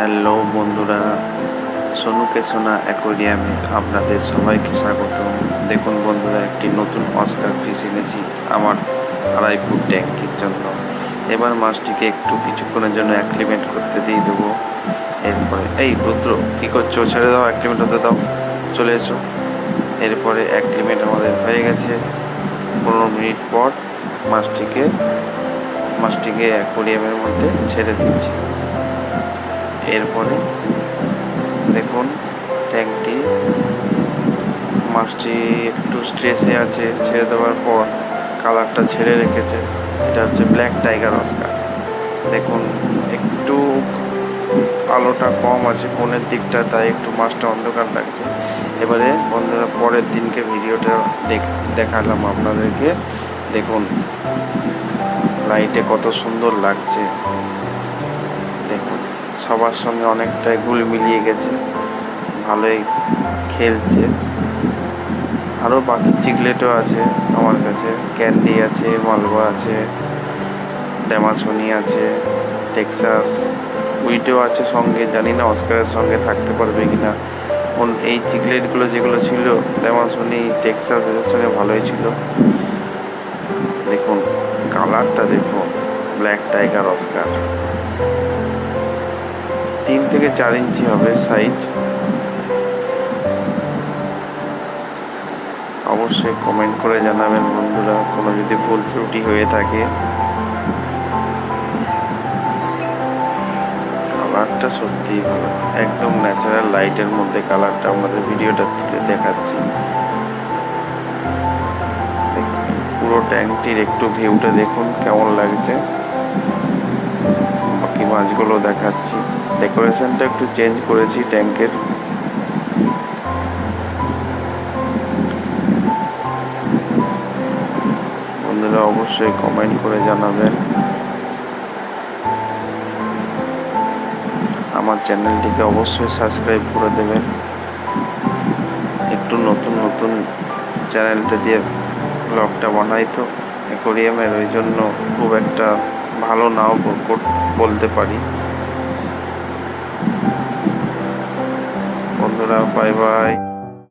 Hello বন্ধুরা, সোনুকে সোনা অ্যাকোয়ারিয়ামে আপনাদের সবাইকে স্বাগত। দেখুন বন্ধুরা, একটি নতুন অস্কার ফিশ এনেছি আমার 2.5 ফুট ট্যাঙ্কির জন্য। এবার মাছটিকে একটু কিছুক্ষণের জন্য অ্যাক্লিমেট করতে দিয়ে দেবো। এরপরে এই রুদ্র কী করছো, ছেড়ে দাও, অ্যাক্লিমেট হতে দাও, চলে এসো। এরপরে অ্যাক্লিমেট আমাদের হয়ে গেছে। 15 মিনিট পর মাছটিকে অ্যাকোয়ারিয়ামের মধ্যে ছেড়ে দিচ্ছি। এরপরে দেখুন ট্যাঙ্কটি, মাছটি একটু স্ট্রেসে আছে। ছেড়ে দেওয়ার পর কালারটা ছেড়ে রেখেছে। এটা হচ্ছে ব্ল্যাক টাইগার অস্কার। দেখুন একটু আলোটা কম আছে কোণের দিকটা, তাই একটু মাছটা অন্ধকার লাগছে। এবারে বন্ধুরা, পরের দিনকে ভিডিওটা দেখালাম আপনাদেরকে। দেখুন লাইটে কত সুন্দর লাগছে। দেখুন সবার সঙ্গে অনেকটাই গুল মিলিয়ে গেছে, ভালোই খেলছে। আরও বাকি চিকলেটও আছে আমার কাছে, ক্যান্ডি আছে, মালবা আছে, ড্যামাসনি আছে, টেক্সাস উইডো আছে সঙ্গে। জানি না অস্কারের সঙ্গে থাকতে পারবে কি না। এই চিকলেটগুলো যেগুলো ছিল, ড্যামাসনি, টেক্সাস, এদের সঙ্গে ভালোই ছিল। দেখুন কালারটা দেখুন, ব্ল্যাক টাইগার অস্কার। 3 থেকে 4 ইঞ্চি হবে সাইজ। অবশ্যই কমেন্ট করে জানাবেন বন্ধুরা, কোনো যদি ভুল ত্রুটি হয়ে থাকে। কালারটা সত্যিই ভালো, একদম ন্যাচারাল লাইটের মধ্যে কালারটা আমাদের ভিডিওটা তুলে দেখাচ্ছি। পুরো ট্যাঙ্কটির একটু ভিউটা দেখুন কেমন লাগছে। বাকি মাছগুলো দেখাচ্ছি। ডেকোরেশনটা একটু চেঞ্জ করেছি ট্যাঙ্কের। বন্ধুরা অবশ্যই কমেন্ট করে জানাবেন। আমার চ্যানেলটিকে অবশ্যই সাবস্ক্রাইব করে দেবেন। একটু নতুন চ্যানেলটা দিয়ে ব্লগটা বানাই তো অ্যাকোয়ারিয়ামের, ওই জন্য খুব একটা ভালো নাও বলতে পারি। বন্ধুরা বাই বাই।